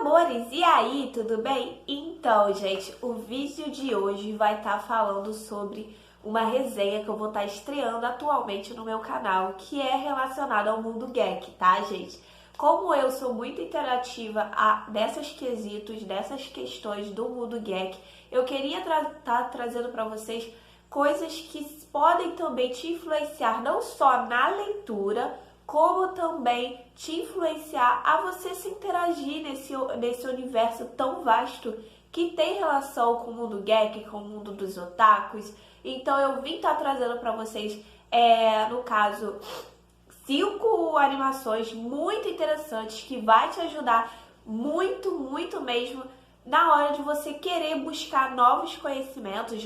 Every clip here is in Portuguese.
amores! E aí, tudo bem? Então, gente, o vídeo de hoje vai estar falando sobre uma resenha que eu vou estar estreando atualmente no meu canal, que é relacionada ao mundo geek, tá, gente? Como eu sou muito interativa nessas quesitos, nessas questões do mundo geek, eu queria estar trazendo para vocês coisas que podem também te influenciar não só na leitura, como também te influenciar a você se interagir nesse universo tão vasto que tem relação com o mundo geek, com o mundo dos otakus. Então eu vim estar trazendo para vocês, no caso, 5 animações muito interessantes que vai te ajudar muito, muito mesmo na hora de você querer buscar novos conhecimentos,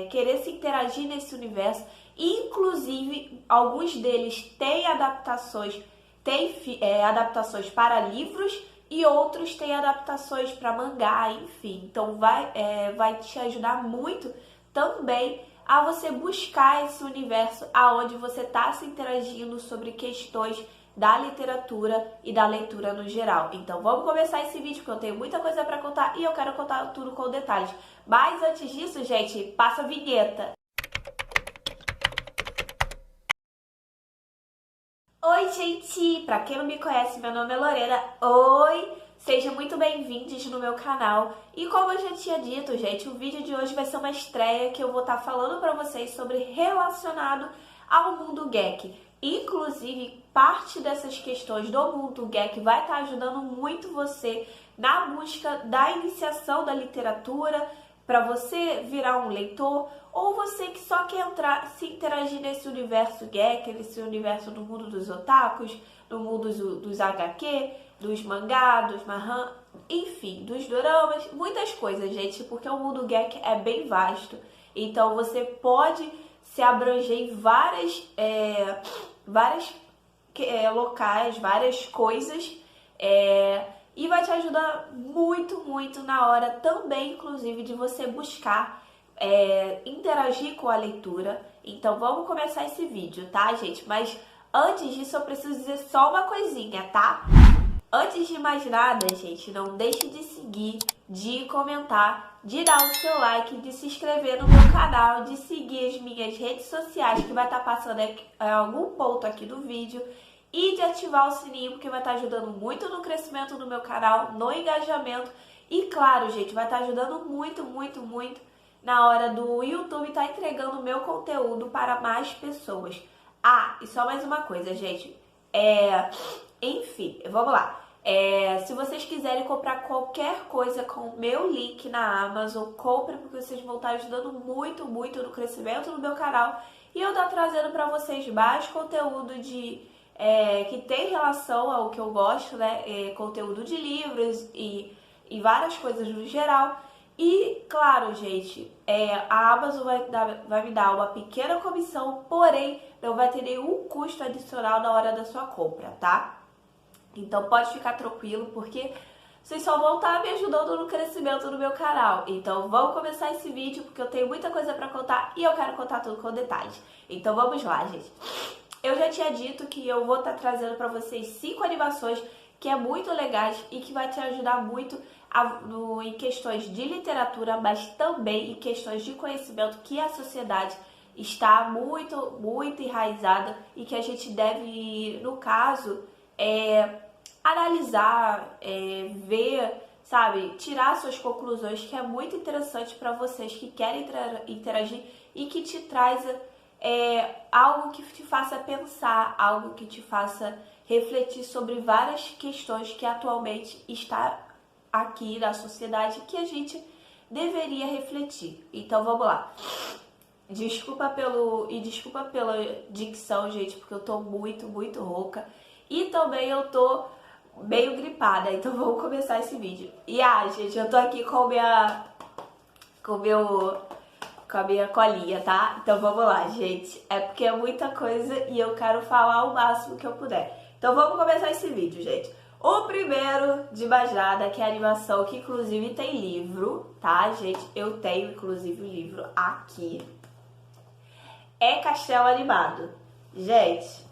querer se interagir nesse universo. Inclusive, alguns deles têm adaptações, adaptações para livros e outros têm adaptações para mangá, enfim. Então vai te ajudar muito também a você buscar esse universo aonde você está se interagindo sobre questões da literatura e da leitura no geral. Então vamos começar esse vídeo, porque eu tenho muita coisa para contar e eu quero contar tudo com detalhes. Mas antes disso, gente, passa a vinheta. Oi, gente! Pra quem não me conhece, meu nome é Lorena. Oi! Sejam muito bem-vindos no meu canal. E como eu já tinha dito, gente, o vídeo de hoje vai ser uma estreia que eu vou estar falando pra vocês sobre relacionado ao mundo geek. Inclusive, parte dessas questões do mundo geek vai estar ajudando muito você na busca da iniciação da literatura, para você virar um leitor, ou você que só quer se interagir nesse universo geek, nesse universo do mundo dos otakus, do mundo dos HQ, dos mangá, dos manhwa, enfim, dos doramas, muitas coisas, gente, porque o mundo geek é bem vasto. Então você pode se abranger em vários locais, várias coisas, e vai te ajudar muito, muito na hora também, inclusive, de você buscar interagir com a leitura. Então vamos começar esse vídeo, tá, gente? Mas antes disso eu preciso dizer só uma coisinha, tá? Antes de mais nada, gente, não deixe de seguir, de comentar, de dar o seu like, de se inscrever no meu canal, de seguir as minhas redes sociais, que vai estar passando em algum ponto aqui do vídeo, e de ativar o sininho, porque vai estar ajudando muito no crescimento do meu canal, no engajamento, e claro, gente, vai estar ajudando muito, muito, muito na hora do YouTube estar entregando o meu conteúdo para mais pessoas. Ah, e só mais uma coisa, gente, enfim, vamos lá. Se vocês quiserem comprar qualquer coisa com o meu link na Amazon, compre, porque vocês vão estar ajudando muito, muito no crescimento do meu canal. E eu estou trazendo para vocês mais conteúdo que tem relação ao que eu gosto, né? Conteúdo de livros e várias coisas no geral. E, claro, gente, a Amazon vai me dar uma pequena comissão, porém não vai ter nenhum custo adicional na hora da sua compra, tá? Então pode ficar tranquilo, porque vocês só vão estar me ajudando no crescimento do meu canal. Então vamos começar esse vídeo, porque eu tenho muita coisa pra contar e eu quero contar tudo com detalhes. Então vamos lá, gente. Eu já tinha dito que eu vou estar trazendo pra vocês 5 animações que é muito legais e que vai te ajudar muito em questões de literatura, mas também em questões de conhecimento que a sociedade está muito, muito enraizada e que a gente deve, no caso, analisar, ver, sabe, tirar suas conclusões, que é muito interessante para vocês que querem interagir e que te traz algo que te faça pensar, algo que te faça refletir sobre várias questões que atualmente está aqui na sociedade que a gente deveria refletir. Então vamos lá. Desculpa pela dicção, gente, porque eu tô muito, muito rouca. E também eu tô meio gripada, então vamos começar esse vídeo. E gente, eu tô aqui com a minha colinha, tá? Então vamos lá, gente. É porque é muita coisa e eu quero falar o máximo que eu puder. Então vamos começar esse vídeo, gente. O primeiro, de mais nada, que é a animação, que inclusive tem livro, tá, gente? Eu tenho, inclusive, o livro aqui. É Castelo Animado. Gente,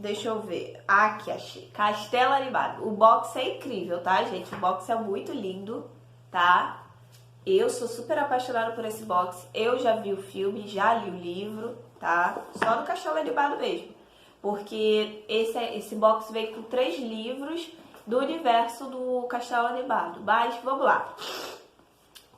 Deixa eu ver. Aqui, achei. Castelo Animado. O box é incrível, tá, gente? O box é muito lindo, tá? Eu sou super apaixonada por esse box. Eu já vi o filme, já li o livro, tá? Só do Castelo Animado mesmo. Porque esse box vem com 3 livros do universo do Castelo Animado. Mas, vamos lá.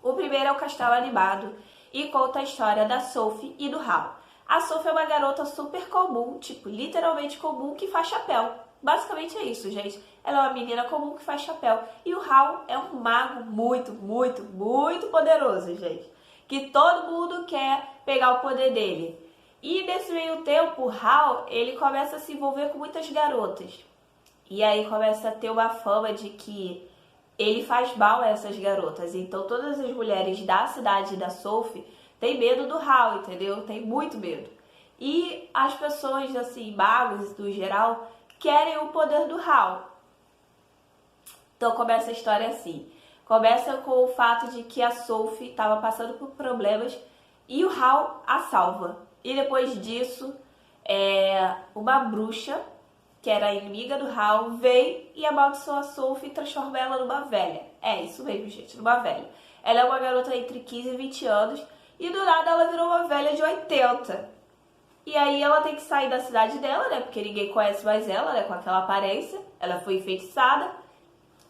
O primeiro é o Castelo Animado e conta a história da Sophie e do Hal. A Sophie é uma garota super comum, tipo, literalmente comum, que faz chapéu. Basicamente é isso, gente. Ela é uma menina comum que faz chapéu. E o Hal é um mago muito, muito, muito poderoso, gente. Que todo mundo quer pegar o poder dele. E nesse meio tempo, o Hal, ele começa a se envolver com muitas garotas. E aí começa a ter uma fama de que ele faz mal a essas garotas. Então todas as mulheres da cidade da Sophie têm medo do Hal, entendeu? Tem muito medo. E as pessoas, assim, magos no geral, querem o poder do Hal. Então começa a história assim. Começa com o fato de que a Sophie estava passando por problemas e o Hal a salva. E depois disso, uma bruxa, que era inimiga do Hal, vem e amaldiçoa a Sophie e transforma ela numa velha. É isso mesmo, gente, numa velha. Ela é uma garota entre 15 e 20 anos e do nada ela virou uma velha de 80. E aí ela tem que sair da cidade dela, né? Porque ninguém conhece mais ela, né? Com aquela aparência. Ela foi enfeitiçada.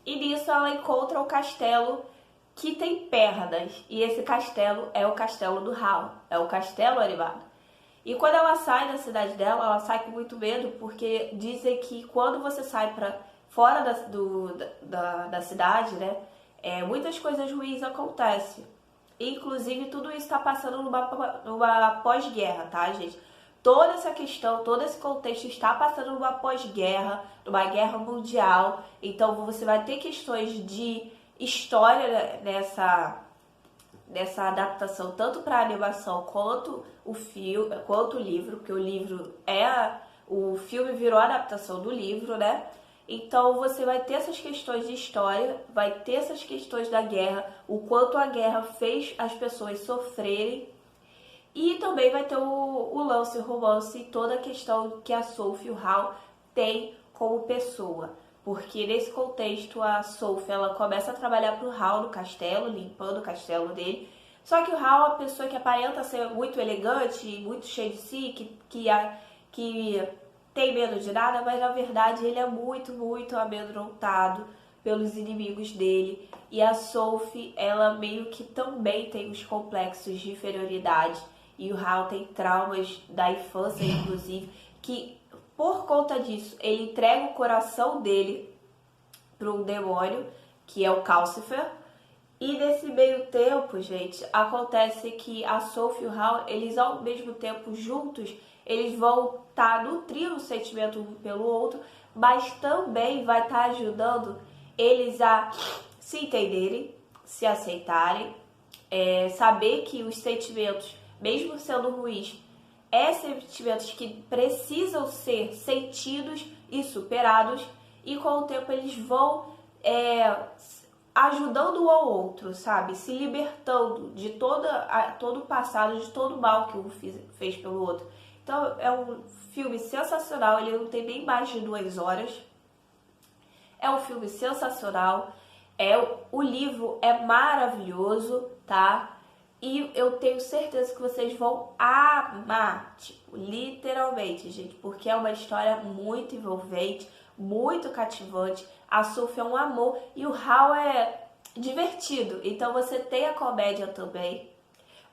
E nisso ela encontra o castelo que tem pernas. E esse castelo é o castelo do Hal. É o Castelo Animado. E quando ela sai da cidade dela, ela sai com muito medo, porque dizem que quando você sai para fora da cidade, né, muitas coisas ruins acontecem. Inclusive, tudo isso está passando numa pós-guerra, tá, gente? Toda essa questão, todo esse contexto está passando numa pós-guerra, numa guerra mundial. Então, você vai ter questões de história nessa adaptação, tanto para a animação quanto o filme, quanto o livro, porque o filme virou a adaptação do livro, né? Então você vai ter essas questões de história, vai ter essas questões da guerra, o quanto a guerra fez as pessoas sofrerem, e também vai ter o lance, o romance e toda a questão que a Sophie e o Hal têm como pessoa. Porque nesse contexto a Sophie ela começa a trabalhar pro Hal no castelo, limpando o castelo dele. Só que o Hal é uma pessoa que aparenta ser muito elegante, muito cheio de si, que tem medo de nada, mas na verdade ele é muito, muito amedrontado pelos inimigos dele. E a Sophie, ela meio que também tem os complexos de inferioridade. E o Hal tem traumas da infância, inclusive, que por conta disso, ele entrega o coração dele para um demônio, que é o Calcifer. E nesse meio tempo, gente, acontece que a Sophie e o Hal, eles ao mesmo tempo juntos, eles vão estar nutrindo o sentimento um pelo outro, mas também vai estar ajudando eles a se entenderem, se aceitarem, saber que os sentimentos, mesmo sendo ruins, sentimentos que precisam ser sentidos e superados, e com o tempo eles vão ajudando um ao outro, sabe? Se libertando de todo o passado, de todo o mal que um fez pelo outro. Então é um filme sensacional, ele não tem nem mais de 2 horas. É um filme sensacional, o livro é maravilhoso, tá? E eu tenho certeza que vocês vão amar, tipo, literalmente, gente, porque é uma história muito envolvente, muito cativante. A Sophie é um amor e o Hal é divertido, então você tem a comédia também.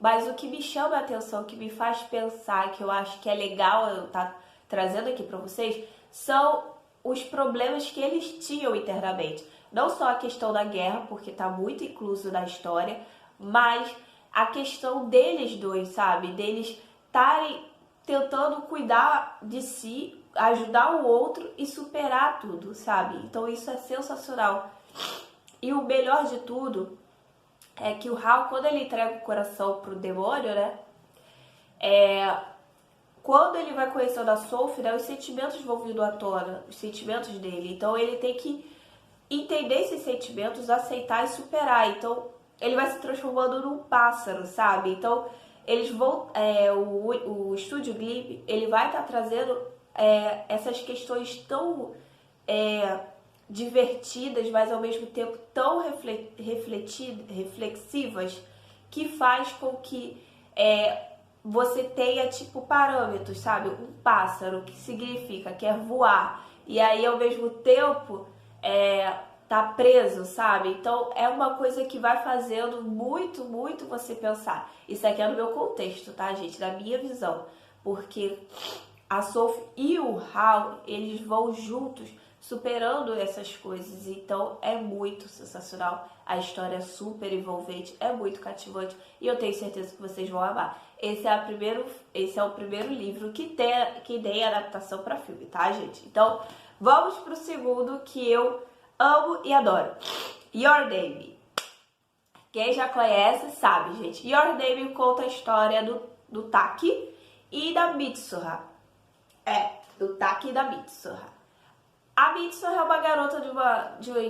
Mas o que me chama a atenção, o que me faz pensar, que eu acho que é legal eu estar trazendo aqui para vocês, são os problemas que eles tinham internamente. Não só a questão da guerra, porque está muito incluso na história, mas a questão deles dois, sabe? Deles estarem tentando cuidar de si, ajudar o outro e superar tudo, sabe? Então isso é sensacional. E o melhor de tudo é que o Hal, quando ele entrega o coração pro demônio, né? Quando ele vai conhecendo a Sophie, né, os sentimentos vão vindo à tona, os sentimentos dele. Então ele tem que entender esses sentimentos, aceitar e superar. Então ele vai se transformando num pássaro, sabe? Então eles vão, o Estúdio Ghibli, ele vai estar trazendo essas questões tão divertidas, mas ao mesmo tempo tão reflexivas, que faz com que você tenha tipo parâmetros, sabe? Um pássaro que significa quer voar e aí ao mesmo tempo tá preso, sabe? Então é uma coisa que vai fazendo muito, muito você pensar. Isso aqui é no meu contexto, tá, gente? Na minha visão. Porque a Sophie e o Hal, eles vão juntos superando essas coisas. Então é muito sensacional. A história é super envolvente, é muito cativante e eu tenho certeza que vocês vão amar. Esse é o primeiro livro que tem adaptação para filme, tá, gente? Então vamos pro segundo, que eu amo e adoro. Your Name. Quem já conhece sabe, gente. Your Name conta a história do Taki e da Mitsuha. Do Taki e da Mitsuha. A Mitsuha é uma garota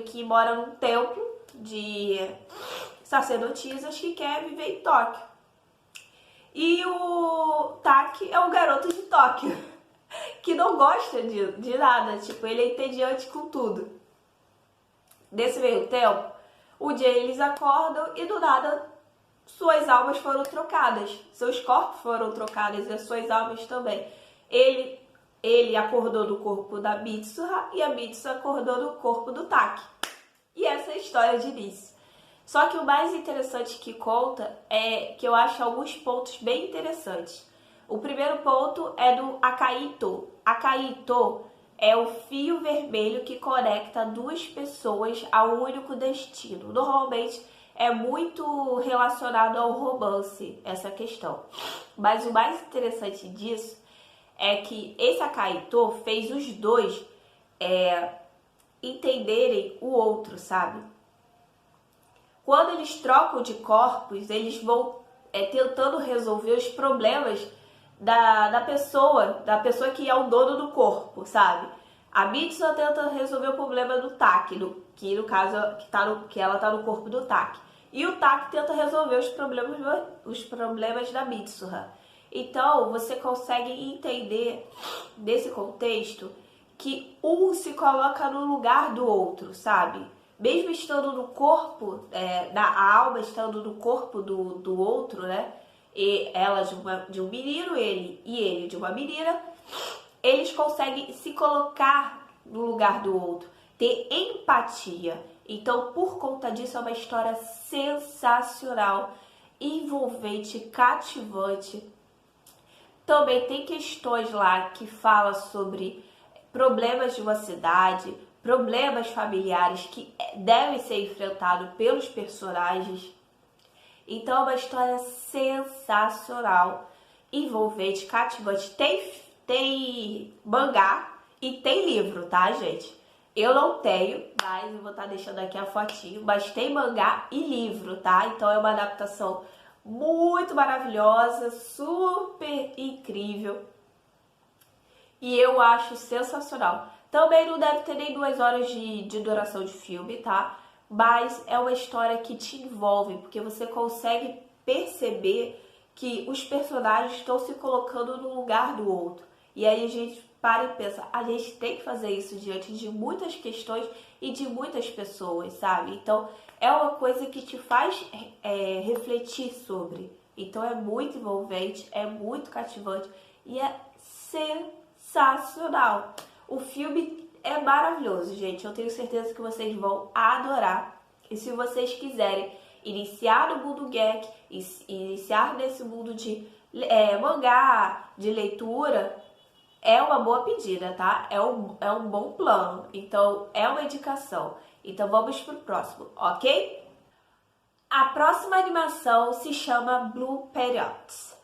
que mora num templo de sacerdotisas que quer viver em Tóquio. E o Taki é um garoto de Tóquio, que não gosta de nada. Tipo, ele é entediante com tudo. Nesse meio tempo, um dia eles acordam e do nada suas almas foram trocadas. Seus corpos foram trocados e as suas almas também. Ele acordou do corpo da Mitsuha e a Mitsuha acordou do corpo do Taki. E essa é a história de início. Só que o mais interessante que conta é que eu acho alguns pontos bem interessantes. O primeiro ponto é do Akaito. Akaito é o fio vermelho que conecta duas pessoas a um único destino. Normalmente é muito relacionado ao romance, essa questão. Mas o mais interessante disso é que esse Akaito fez os dois entenderem o outro, sabe? Quando eles trocam de corpos, eles vão tentando resolver os problemas da pessoa que é o dono do corpo, sabe? A Mitsuha tenta resolver o problema do Taki, que no caso que ela tá no corpo do Taki. E o Taki tenta resolver os problemas da Mitsuha. Então, você consegue entender desse contexto que um se coloca no lugar do outro, sabe? Mesmo estando no corpo, a alma estando no corpo do outro, né? E ela de um menino, ele de uma menina, eles conseguem se colocar no lugar do outro, ter empatia. Então, por conta disso, é uma história sensacional, envolvente, cativante. Também tem questões lá que falam sobre problemas de uma cidade, problemas familiares que devem ser enfrentados pelos personagens. Então é uma história sensacional, envolvente, cativante. Tem mangá e tem livro, tá, gente? Eu não tenho, mas eu vou estar deixando aqui a fotinho. Mas tem mangá e livro, tá? Então é uma adaptação muito maravilhosa, super incrível. E eu acho sensacional. Também não deve ter nem 2 horas de duração de filme, tá? Mas é uma história que te envolve, porque você consegue perceber que os personagens estão se colocando no lugar do outro. E aí a gente para e pensa, a gente tem que fazer isso diante de muitas questões e de muitas pessoas, sabe? Então é uma coisa que te faz refletir sobre. Então é muito envolvente, é muito cativante e é sensacional. O filme é maravilhoso, gente. Eu tenho certeza que vocês vão adorar. E se vocês quiserem iniciar no mundo geek, iniciar nesse mundo de mangá, de leitura, é uma boa pedida, tá? É um bom plano. Então, é uma indicação. Então, vamos pro próximo, ok? A próxima animação se chama Blue Periods.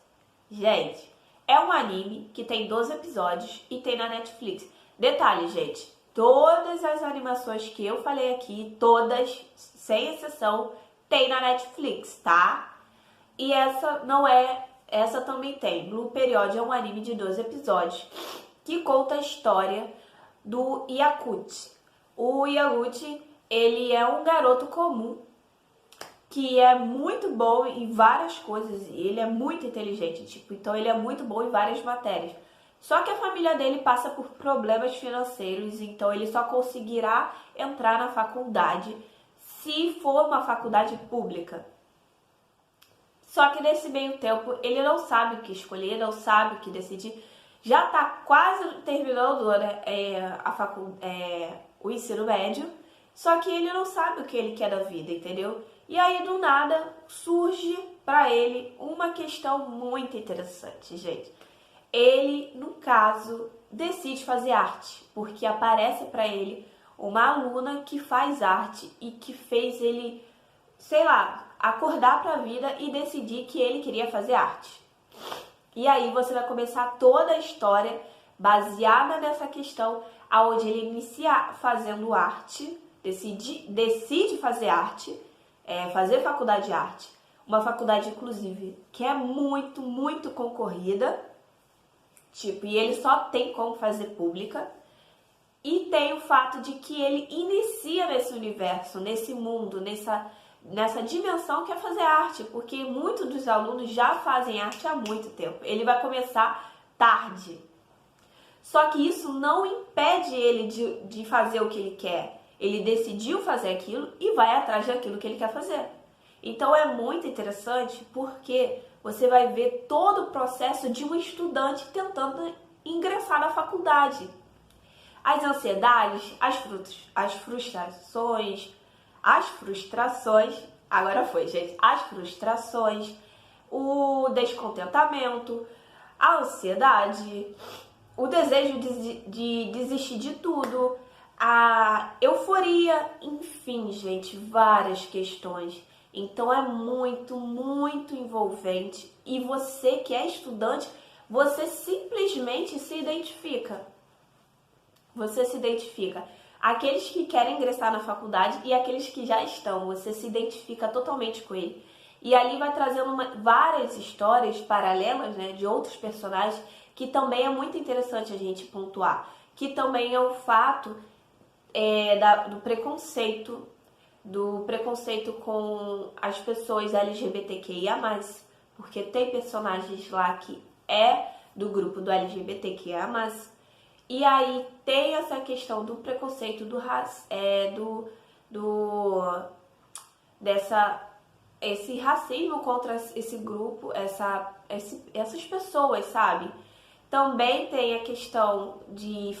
Gente, é um anime que tem 12 episódios e tem na Netflix. Detalhe, gente, todas as animações que eu falei aqui, todas, sem exceção, tem na Netflix, tá? E essa também tem. Blue Period é um anime de 12 episódios que conta a história do Yakuti. O Yakuti, ele é um garoto comum que é muito bom em várias coisas. Ele é muito inteligente, tipo, então ele é muito bom em várias matérias. Só que a família dele passa por problemas financeiros, então ele só conseguirá entrar na faculdade se for uma faculdade pública. Só que nesse meio tempo ele não sabe o que escolher, não sabe o que decidir. Já está quase terminando, né, o ensino médio, só que ele não sabe o que ele quer da vida, entendeu? E aí do nada surge para ele uma questão muito interessante, gente. Ele, no caso, decide fazer arte, porque aparece para ele uma aluna que faz arte e que fez ele, sei lá, acordar para a vida e decidir que ele queria fazer arte. E aí você vai começar toda a história baseada nessa questão, aonde ele inicia fazendo arte, decide fazer arte, fazer faculdade de arte, uma faculdade inclusive que é muito, muito concorrida, tipo, e ele só tem como fazer pública. E tem o fato de que ele inicia nesse universo, nesse mundo, nessa dimensão que é fazer arte, porque muitos dos alunos já fazem arte há muito tempo. Ele vai começar tarde. Só que isso não impede ele de fazer o que ele quer. Ele decidiu fazer aquilo e vai atrás daquilo que ele quer fazer. Então é muito interessante porque você vai ver todo o processo de um estudante tentando ingressar na faculdade. As ansiedades, as frustrações, agora foi, gente, as frustrações, o descontentamento, a ansiedade, o desejo de desistir de tudo, a euforia, enfim, gente, várias questões. Então é muito, muito envolvente e você que é estudante, você simplesmente se identifica. Você se identifica. Aqueles que querem ingressar na faculdade e aqueles que já estão, você se identifica totalmente com ele. E ali vai trazendo várias histórias paralelas, né, de outros personagens, que também é muito interessante a gente pontuar. Que também é o fato do preconceito com as pessoas LGBTQIA+, porque tem personagens lá que é do grupo do LGBTQIA+, e aí tem essa questão do preconceito, esse racismo contra esse grupo, essas pessoas, sabe? Também tem a questão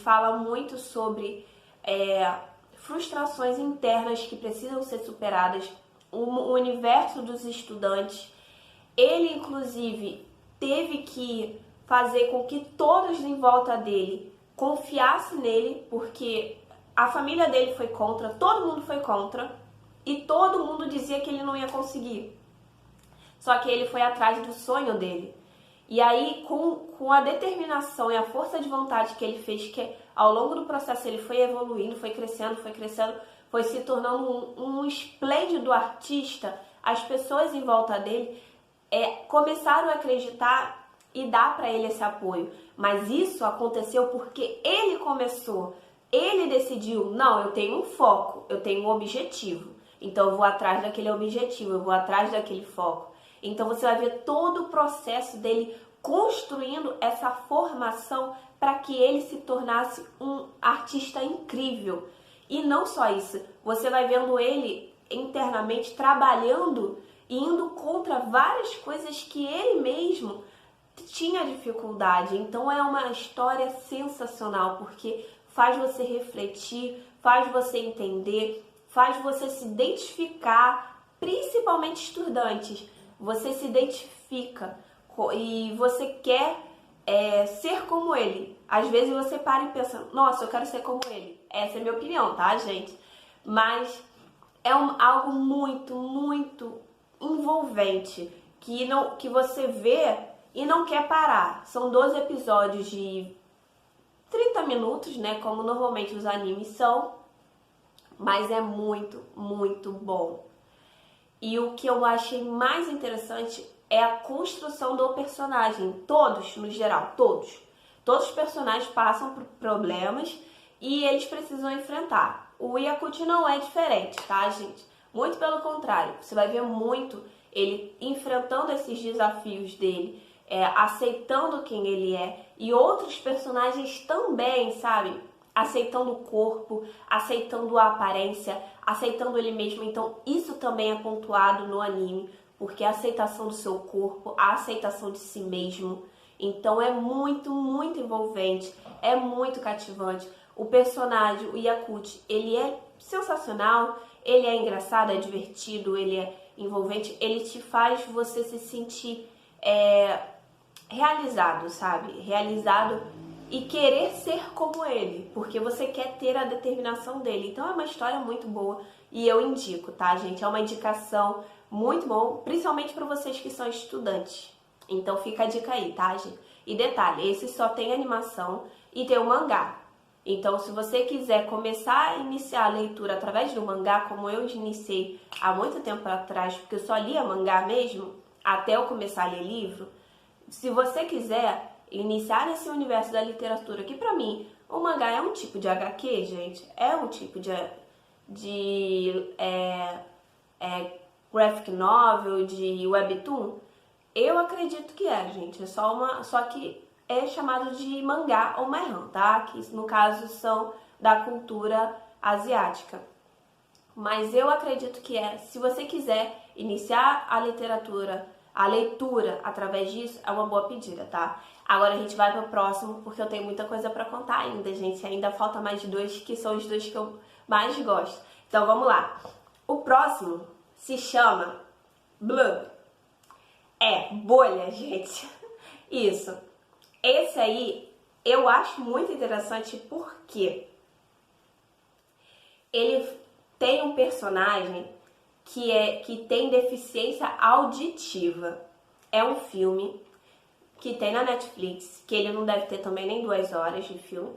fala muito sobre frustrações internas que precisam ser superadas, o universo dos estudantes. Ele, inclusive, teve que fazer com que todos em volta dele confiassem nele, porque a família dele foi contra, todo mundo foi contra, e todo mundo dizia que ele não ia conseguir. Só que ele foi atrás do sonho dele. E aí, com a determinação e a força de vontade que ele fez, que ao longo do processo ele foi evoluindo, foi crescendo, foi se tornando um esplêndido artista, as pessoas em volta dele começaram a acreditar e dar para ele esse apoio. Mas isso aconteceu porque ele começou, ele decidiu, não, eu tenho um foco, eu tenho um objetivo, então eu vou atrás daquele objetivo, eu vou atrás daquele foco. Então você vai ver todo o processo dele construindo essa formação para que ele se tornasse um artista incrível. E não só isso, você vai vendo ele internamente trabalhando e indo contra várias coisas que ele mesmo tinha dificuldade. Então é uma história sensacional, porque faz você refletir, faz você entender, faz você se identificar, principalmente estudantes. Você se identifica e você quer ser como ele. Às vezes você para e pensa, nossa, eu quero ser como ele. Essa é a minha opinião, tá, gente? Mas é algo muito, muito envolvente que você vê e não quer parar. São 12 episódios de 30 minutos, né? Como normalmente os animes são. Mas é muito, muito bom. E o que eu achei mais interessante é a construção do personagem. Todos, no geral, todos os personagens passam por problemas e eles precisam enfrentar. O Yakuti não é diferente, tá, gente? Muito pelo contrário, você vai ver muito ele enfrentando esses desafios dele, aceitando quem ele é, e outros personagens também, sabe? Aceitando o corpo, aceitando a aparência, aceitando ele mesmo. Então isso também é pontuado no anime, porque a aceitação do seu corpo, a aceitação de si mesmo. Então é muito, muito envolvente, é muito cativante. O personagem, o Yakuti, ele é sensacional, ele é engraçado, é divertido, ele é envolvente, ele te faz você se sentir realizado, sabe? Realizado e querer ser como ele, porque você quer ter a determinação dele. Então é uma história muito boa e eu indico, tá, gente? É uma indicação muito boa, principalmente para vocês que são estudantes. Então fica a dica aí, tá, gente? E detalhe, esse só tem animação e tem o mangá. Então, se você quiser começar a iniciar a leitura através do mangá, como eu iniciei há muito tempo atrás, porque eu só lia mangá mesmo, até eu começar a ler livro, se você quiser iniciar nesse universo da literatura, que pra mim, o mangá é um tipo de HQ, gente, é um tipo de graphic novel, de webtoon, eu acredito que é, gente, só que é chamado de mangá ou manhwa, tá? Que no caso são da cultura asiática. Mas eu acredito que é, se você quiser iniciar a leitura através disso, é uma boa pedida, tá? Agora a gente vai pro próximo, porque eu tenho muita coisa pra contar ainda, gente. Ainda falta mais dois, que são os dois que eu mais gosto. Então vamos lá. O próximo se chama Blue. É, bolha, gente. Isso. Esse aí eu acho muito interessante porque ele tem um personagem que tem deficiência auditiva. É um filme que tem na Netflix, que ele não deve ter também nem 2 horas de filme,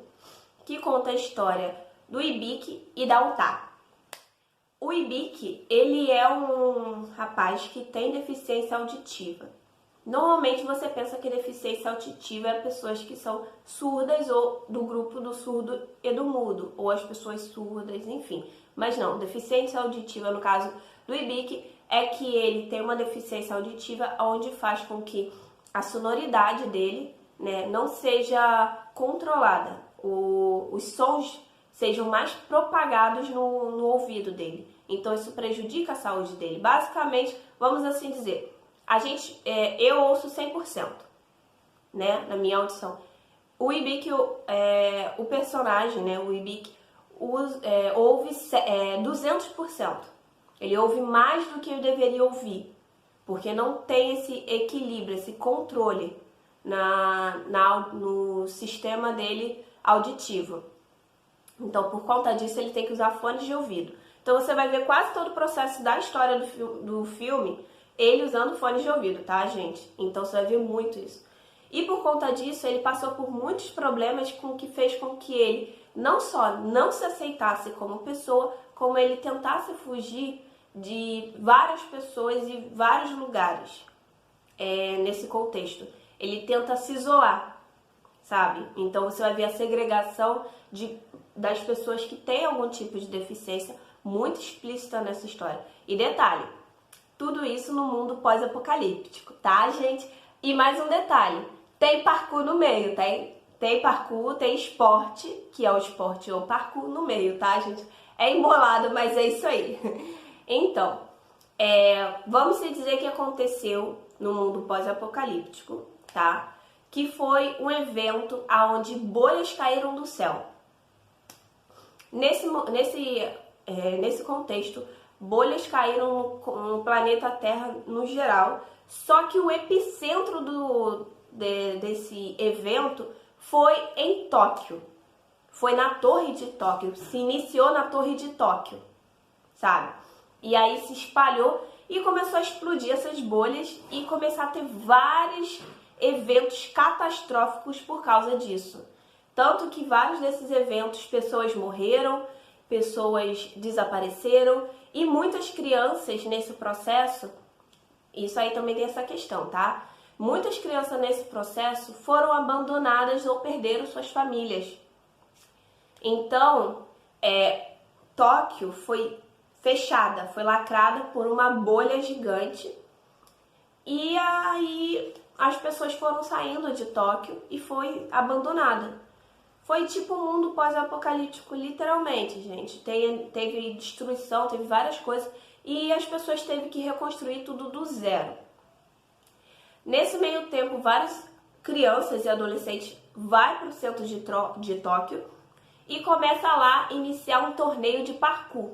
que conta a história do Ibiki e da Uta. O Ibiki, ele é um rapaz que tem deficiência auditiva. Normalmente você pensa que deficiência auditiva é pessoas que são surdas ou do grupo do surdo e do mudo, ou as pessoas surdas, enfim. Mas não, deficiência auditiva no caso do Ibiki é que ele tem uma deficiência auditiva onde faz com que a sonoridade dele, né, não seja controlada, os sons sejam mais propagados no ouvido dele. Então isso prejudica a saúde dele. Basicamente, vamos assim dizer, eu ouço 100%, né, na minha audição. O Ibiki, o personagem, né, o Ibiki, ouve 200%. Ele ouve mais do que eu deveria ouvir, porque não tem esse equilíbrio, esse controle no sistema dele auditivo. Então, por conta disso, ele tem que usar fones de ouvido. Então, você vai ver quase todo o processo da história do filme, ele usando fones de ouvido, tá, gente? Então, você vai ver muito isso. E por conta disso, ele passou por muitos problemas que fez com que ele não só não se aceitasse como pessoa, como ele tentasse fugir de várias pessoas e vários lugares nesse contexto. Ele tenta se isolar, sabe? Então você vai ver a segregação das pessoas que têm algum tipo de deficiência muito explícita nessa história. E detalhe, tudo isso no mundo pós-apocalíptico, tá, gente? E mais um detalhe, tem parkour no meio, tem parkour, tem esporte, que é o esporte ou parkour no meio, tá, gente? É embolado, mas é isso aí. Então, vamos dizer que aconteceu no mundo pós-apocalíptico, tá? Que foi um evento onde bolhas caíram do céu. Nesse contexto, bolhas caíram no planeta Terra no geral, só que o epicentro desse evento foi em Tóquio. Foi na Torre de Tóquio, se iniciou na Torre de Tóquio, sabe? E aí se espalhou e começou a explodir essas bolhas e começar a ter vários eventos catastróficos por causa disso. Tanto que vários desses eventos, pessoas morreram, pessoas desapareceram e muitas crianças nesse processo, isso aí também tem essa questão, tá? Muitas crianças nesse processo foram abandonadas ou perderam suas famílias. Então, Tóquio foi fechada, foi lacrada por uma bolha gigante e aí as pessoas foram saindo de Tóquio e foi abandonada. Foi tipo um mundo pós-apocalíptico, literalmente, gente. Teve destruição, teve várias coisas e as pessoas teve que reconstruir tudo do zero. Nesse meio tempo, várias crianças e adolescentes vão para o centro de Tóquio e começa lá a iniciar um torneio de parkour.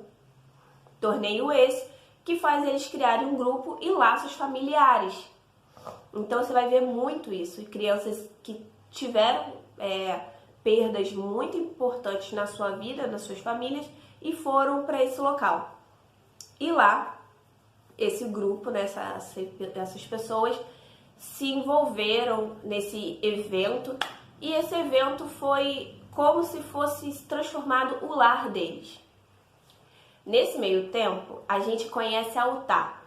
Torneio esse que faz eles criarem um grupo e laços familiares. Então você vai ver muito isso. E crianças que tiveram perdas muito importantes na sua vida, nas suas famílias, e foram para esse local. E lá, esse grupo, essas pessoas se envolveram nesse evento. E esse evento foi como se fosse transformado o lar deles. Nesse meio tempo, a gente conhece a Utah.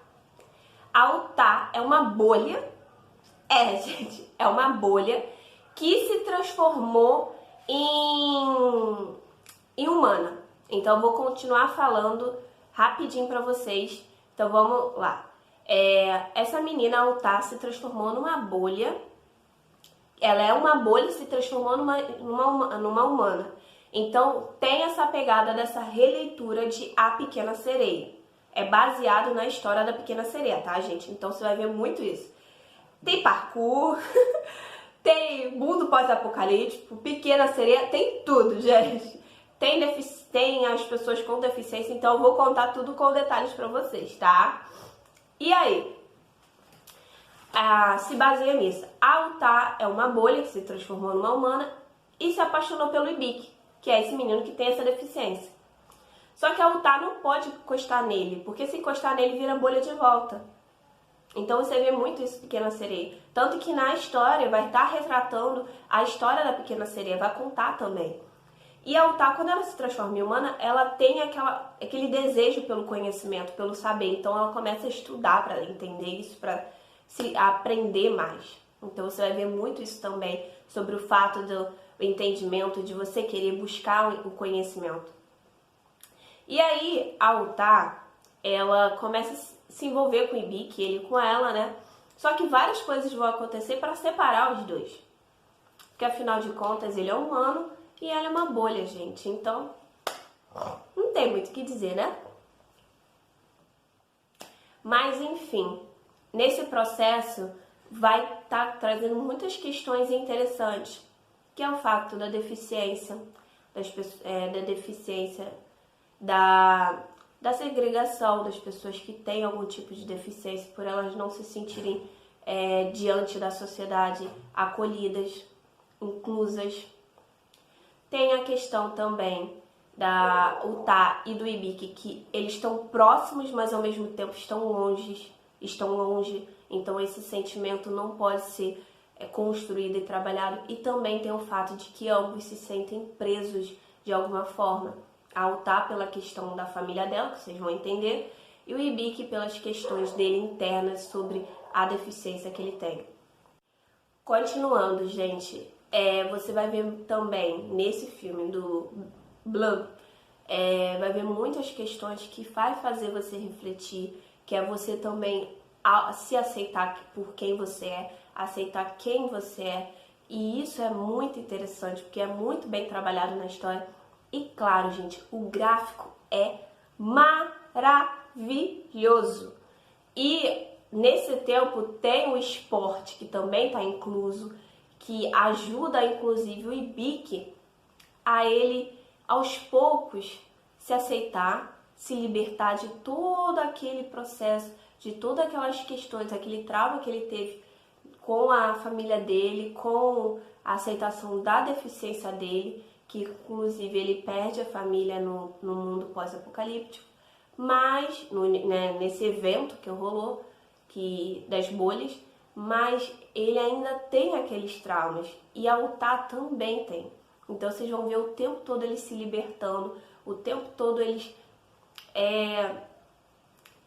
A Utah é uma bolha, gente, é uma bolha que se transformou em humana. Então, eu vou continuar falando rapidinho para vocês. Então, vamos lá. Essa menina, a Utah, se transformou numa bolha. Ela é uma bolha e se transformou numa humana. Então, tem essa pegada dessa releitura de A Pequena Sereia. É baseado na história da Pequena Sereia, tá, gente? Então, você vai ver muito isso. Tem parkour, tem mundo pós-apocalíptico, Pequena Sereia, tem tudo, gente. Tem as pessoas com deficiência, então eu vou contar tudo com detalhes pra vocês, tá? E aí? Se baseia nisso. A Utah é uma bolha que se transformou numa humana e se apaixonou pelo Ibiki, que é esse menino que tem essa deficiência. Só que a Utah não pode encostar nele, porque se encostar nele vira bolha de volta. Então você vê muito isso Pequena Sereia. Tanto que na história vai estar retratando a história da Pequena Sereia, vai contar também. E a Utah, quando ela se transforma em humana, ela tem aquele desejo pelo conhecimento, pelo saber. Então ela começa a estudar para entender isso, para se aprender mais. Então você vai ver muito isso também, sobre o fato do entendimento, de você querer buscar o conhecimento. E aí a Utah, ela começa a se envolver com o Ibiki, ele com ela, né? Só que várias coisas vão acontecer para separar os dois. Porque afinal de contas ele é humano e ela é uma bolha, gente. Então, não tem muito o que dizer, né? Mas enfim, nesse processo vai estar trazendo muitas questões interessantes, que é o fato da deficiência, da segregação das pessoas que têm algum tipo de deficiência, por elas não se sentirem diante da sociedade acolhidas, inclusas. Tem a questão também da Utah e do Ibiki, que eles estão próximos, mas ao mesmo tempo estão longe. Então esse sentimento não pode ser construído e trabalhado. E também tem o fato de que ambos se sentem presos de alguma forma. A Utah pela questão da família dela, que vocês vão entender, e o Ibiki pelas questões dele internas sobre a deficiência que ele tem. Continuando, gente, você vai ver também nesse filme do Blue, vai ver muitas questões que vai fazer você refletir, que é você também se aceitar por quem você é, aceitar quem você é. E isso é muito interessante, porque é muito bem trabalhado na história. E claro, gente, o gráfico é maravilhoso. E nesse tempo tem o esporte, que também está incluso, que ajuda inclusive o Ibiki a ele, aos poucos, se aceitar, se libertar de todo aquele processo, de todas aquelas questões, aquele trauma que ele teve com a família dele, com a aceitação da deficiência dele, que inclusive ele perde a família no mundo pós-apocalíptico, mas nesse evento que rolou, das bolhas, mas ele ainda tem aqueles traumas, e a Utah também tem. Então vocês vão ver o tempo todo eles se libertando, o tempo todo eles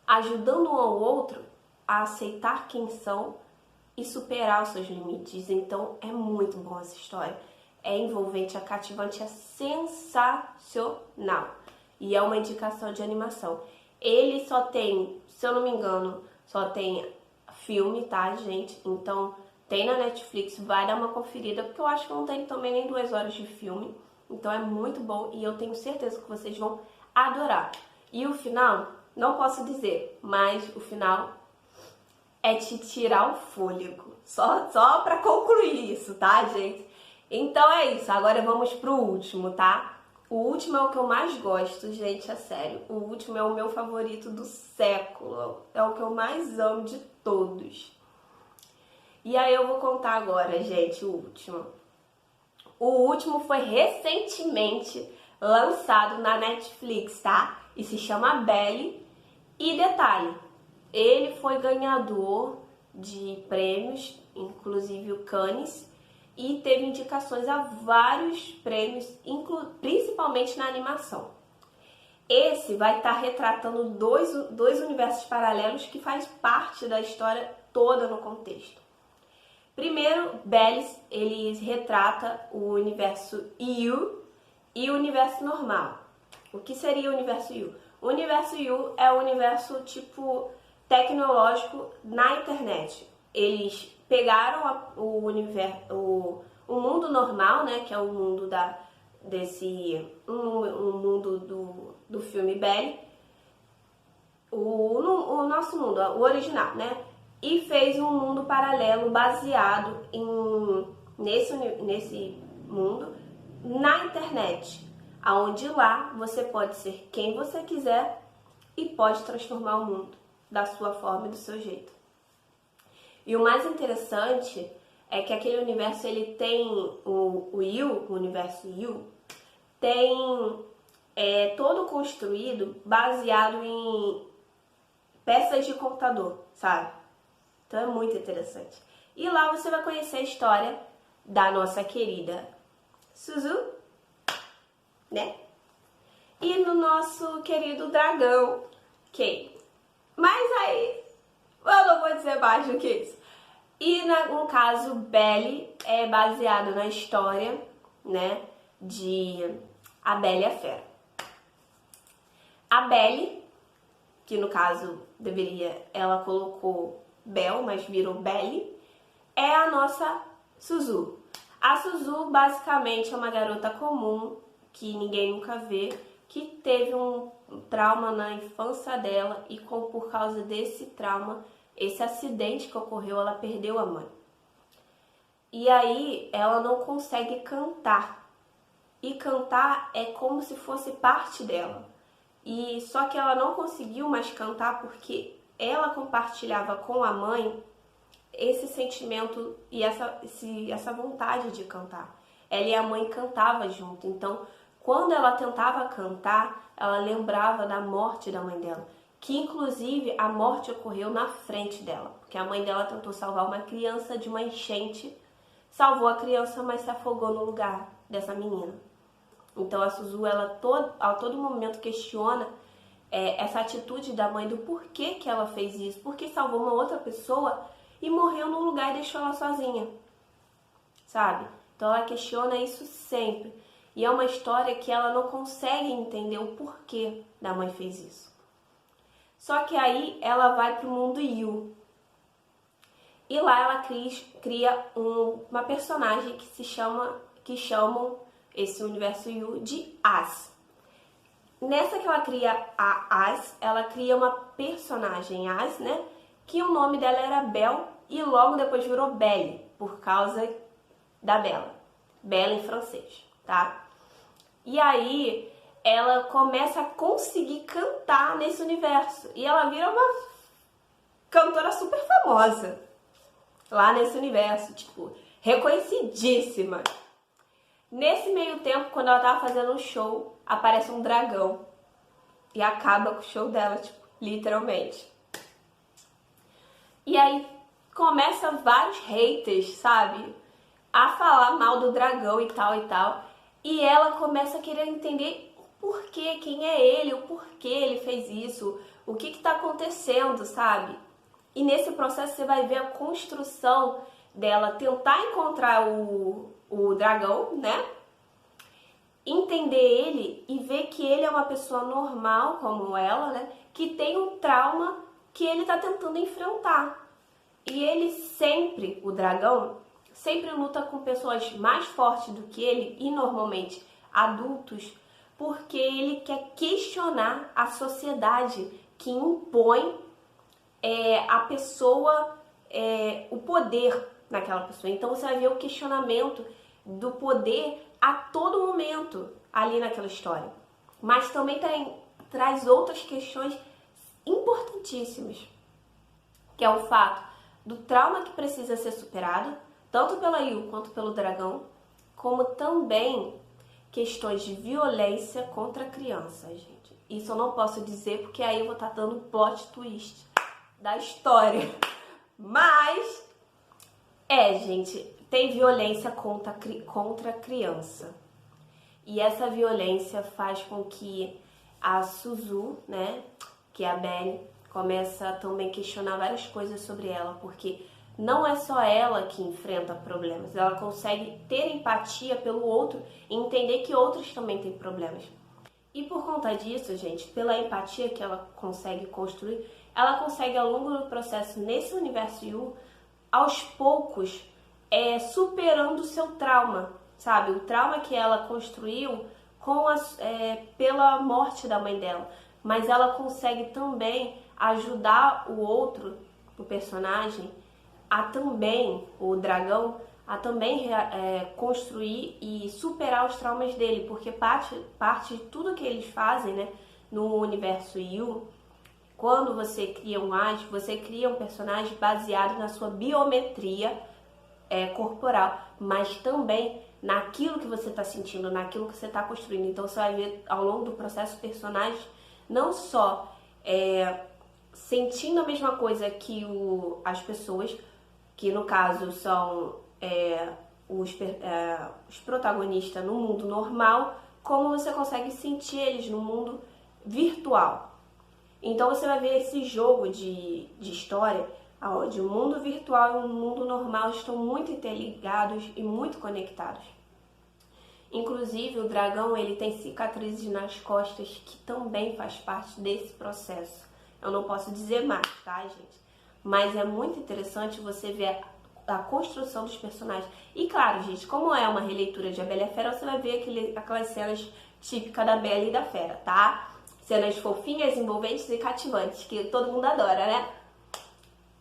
ajudando um ao outro a aceitar quem são e superar os seus limites. Então é muito bom essa história. É envolvente, é cativante, é sensacional. E é uma indicação de animação. Ele só tem, se eu não me engano, só tem filme, tá, gente? Então Tem na Netflix, vai dar uma conferida, porque eu acho que não tem também nem 2 horas de filme. Então é muito bom e eu tenho certeza que vocês vão adorar. E o final, não posso dizer, mas o final é te tirar o fôlego. Só pra concluir isso, tá, gente? Então é isso, agora vamos pro último, tá? O último é o que eu mais gosto, gente, é sério. O último é o meu favorito do século. É o que eu mais amo de todos. E aí eu vou contar agora, gente, o último. O último foi recentemente lançado na Netflix, tá? E se chama Belly. E detalhe, ele foi ganhador de prêmios, inclusive o Cannes, e teve indicações a vários prêmios, principalmente na animação. Esse vai estar retratando dois universos paralelos que faz parte da história toda no contexto. Primeiro, Belly, ele retrata o universo Yu e o universo normal. O que seria o universo Yu? O universo Yu é o universo tipo tecnológico na internet. Eles pegaram o mundo normal, né, que é o mundo o mundo do filme Belly, o nosso mundo, o original, né? E fez um mundo paralelo baseado nesse mundo na internet, aonde lá você pode ser quem você quiser e pode transformar o mundo da sua forma e do seu jeito. E o mais interessante é que aquele universo, ele tem o universo Yu, tem todo construído baseado em peças de computador, sabe? Então é muito interessante. E lá você vai conhecer a história da nossa querida Suzu, né? E no nosso querido dragão, Kay. Mas aí, eu não vou dizer mais do que isso. E no caso, Belly é baseado na história, né, de A Bela e a Fera. A Belly, que no caso ela colocou Bel, mas virou Belly, é a nossa Suzu. A Suzu basicamente é uma garota comum que ninguém nunca vê, que teve um trauma na infância dela e por causa desse trauma, esse acidente que ocorreu, ela perdeu a mãe. E aí ela não consegue cantar. E cantar é como se fosse parte dela. E só que ela não conseguiu mais cantar porque ela compartilhava com a mãe esse sentimento e essa vontade de cantar. Ela e a mãe cantavam junto. Então, quando ela tentava cantar, ela lembrava da morte da mãe dela. Que inclusive a morte ocorreu na frente dela. Porque a mãe dela tentou salvar uma criança de uma enchente. Salvou a criança, mas se afogou no lugar dessa menina. Então a Suzu, ela a todo momento questiona essa atitude da mãe do porquê que ela fez isso. Porque salvou uma outra pessoa e morreu no lugar e deixou ela sozinha. Sabe? Então ela questiona isso sempre. E é uma história que ela não consegue entender o porquê da mãe fez isso. Só que aí ela vai pro mundo Yu. E lá ela cria uma personagem que chamam esse universo Yu de As. Nessa que ela cria a As, ela cria uma personagem As, né? Que o nome dela era Belle e logo depois virou Belle, por causa da Bela. Bela em francês, tá? E aí ela começa a conseguir cantar nesse universo. E ela vira uma cantora super famosa lá nesse universo, tipo, reconhecidíssima. Nesse meio tempo, quando ela tava fazendo um show, aparece um dragão e acaba com o show dela, tipo, literalmente. E aí começa vários haters, sabe, a falar mal do dragão e tal e tal. E ela começa a querer entender o porquê, quem é ele, o porquê ele fez isso, o que tá acontecendo, sabe? E nesse processo você vai ver a construção dela tentar encontrar o dragão, né? Entender ele e ver que ele é uma pessoa normal como ela, né? Que tem um trauma que ele tá tentando enfrentar. E ele sempre, o dragão, sempre luta com pessoas mais fortes do que ele e normalmente adultos, porque ele quer questionar a sociedade que impõe a pessoa, o poder naquela pessoa. Então você vai ver o questionamento do poder a todo momento ali naquela história. Mas também traz outras questões importantíssimas, que é o fato do trauma que precisa ser superado, tanto pela Yu quanto pelo dragão, como também questões de violência contra crianças, gente. Isso eu não posso dizer porque aí eu vou estar dando um plot twist da história. Mas, gente, tem violência contra criança. E essa violência faz com que a Suzu, né, que é a Belle, começa também a questionar várias coisas sobre ela, porque não é só ela que enfrenta problemas, ela consegue ter empatia pelo outro e entender que outros também têm problemas. E por conta disso, gente, pela empatia que ela consegue construir, ela consegue ao longo do processo nesse universo Yu, aos poucos, superando o seu trauma, sabe? O trauma que ela construiu pela morte da mãe dela. Mas ela consegue também ajudar o outro, o personagem, o dragão, a também construir e superar os traumas dele, porque parte de tudo que eles fazem, né, no universo Yu, quando você cria um age, você cria um personagem baseado na sua biometria corporal, mas também naquilo que você está sentindo, naquilo que você está construindo. Então você vai ver ao longo do processo personagens não só sentindo a mesma coisa que as pessoas, que no caso são os protagonistas no mundo normal, como você consegue sentir eles no mundo virtual. Então você vai ver esse jogo de história, onde o mundo virtual e o mundo normal estão muito interligados e muito conectados. Inclusive o dragão, ele tem cicatrizes nas costas que também faz parte desse processo. Eu não posso dizer mais, tá, gente? Mas é muito interessante você ver a construção dos personagens. E claro, gente, como é uma releitura de A Bela e a Fera, você vai ver aquelas cenas típicas da Bela e da Fera, tá? Cenas fofinhas, envolventes e cativantes, que todo mundo adora, né?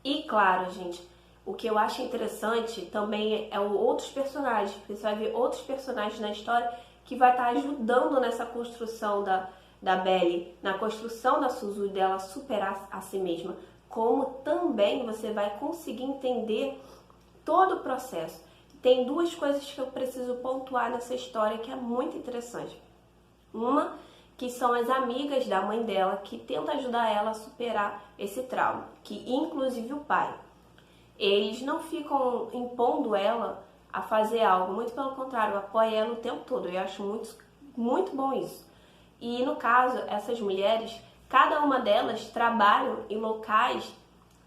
E claro, gente, o que eu acho interessante também é outros personagens. Você vai ver outros personagens na história que vai estar ajudando nessa construção da Belle, na construção da Suzu, dela superar a si mesma. Como também você vai conseguir entender todo o processo. Tem duas coisas que eu preciso pontuar nessa história que é muito interessante. Uma, que são as amigas da mãe dela, que tentam ajudar ela a superar esse trauma, que inclusive o pai. Eles não ficam impondo ela a fazer algo, muito pelo contrário, apoia ela o tempo todo. Eu acho muito, muito bom isso. E no caso, essas mulheres, cada uma delas trabalham em locais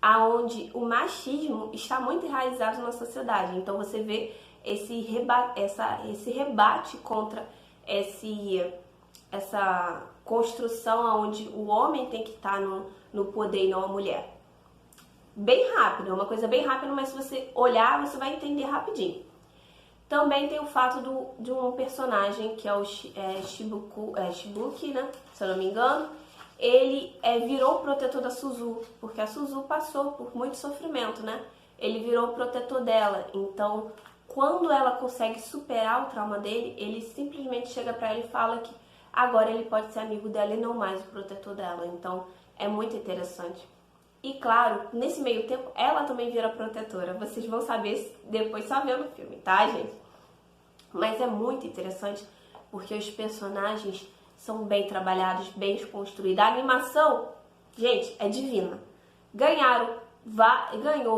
onde o machismo está muito enraizado na sociedade. Então você vê esse rebate contra essa construção onde o homem tem que estar no poder e não a mulher. Bem rápido, é uma coisa bem rápida, mas se você olhar, você vai entender rapidinho. Também tem o fato de um personagem que é o Shibuki, né? Se eu não me engano. Ele virou o protetor da Suzu, porque a Suzu passou por muito sofrimento, né? Ele virou o protetor dela. Então, quando ela consegue superar o trauma dele, ele simplesmente chega pra ela e fala que agora ele pode ser amigo dela e não mais o protetor dela. Então, é muito interessante. E claro, nesse meio tempo, ela também vira protetora. Vocês vão saber depois só vendo o filme, tá, gente? Mas é muito interessante porque os personagens são bem trabalhados, bem construídos. A animação, gente, é divina. Ganhou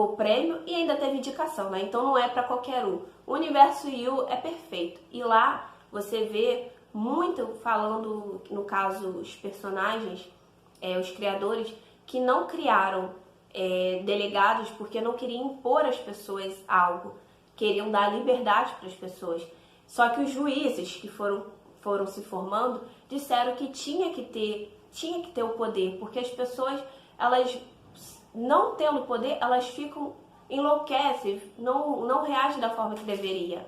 o prêmio e ainda teve indicação, né? Então não é pra qualquer um. O universo Yu é perfeito. E lá você vê muito falando, no caso, os personagens, os criadores, que não criaram delegados porque não queriam impor às pessoas algo. Queriam dar liberdade para as pessoas. Só que os juízes que foram se formando disseram que tinha que ter o poder, porque as pessoas, elas não tendo poder, elas ficam enlouquece, não reage da forma que deveria.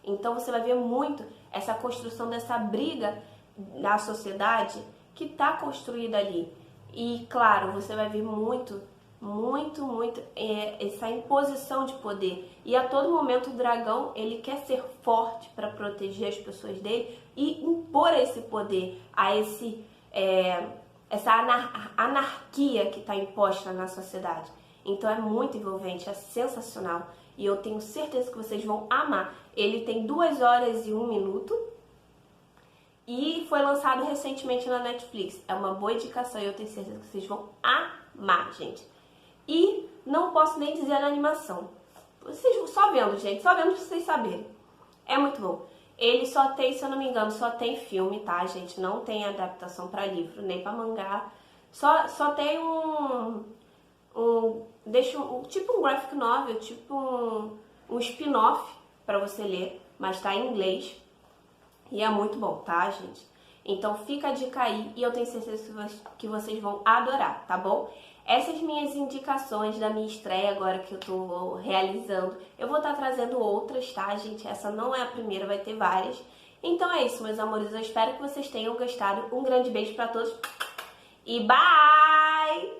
Então você vai ver muito essa construção dessa briga na sociedade que está construída ali. E claro, você vai ver muito essa imposição de poder. E a todo momento o dragão, ele quer ser forte para proteger as pessoas dele e impor esse poder a essa anarquia que está imposta na sociedade. Então é muito envolvente, é sensacional. E eu tenho certeza que vocês vão amar. Ele tem 2 horas e 1 minuto. E foi lançado recentemente na Netflix. É uma boa indicação e eu tenho certeza que vocês vão amar, gente. E não posso nem dizer a animação. Vocês só vendo, gente. Só vendo pra vocês saberem. É muito bom. Ele só tem, se eu não me engano, só tem filme, tá, gente? Não tem adaptação pra livro, nem pra mangá. Só tem tipo um graphic novel, tipo um spin-off pra você ler. Mas tá em inglês. E é muito bom, tá, gente? Então fica a dica aí e eu tenho certeza que vocês vão adorar, tá bom? Essas minhas indicações da minha estreia agora que eu tô realizando, eu vou estar trazendo outras, tá, gente? Essa não é a primeira, vai ter várias. Então é isso, meus amores. Eu espero que vocês tenham gostado. Um grande beijo pra todos e bye!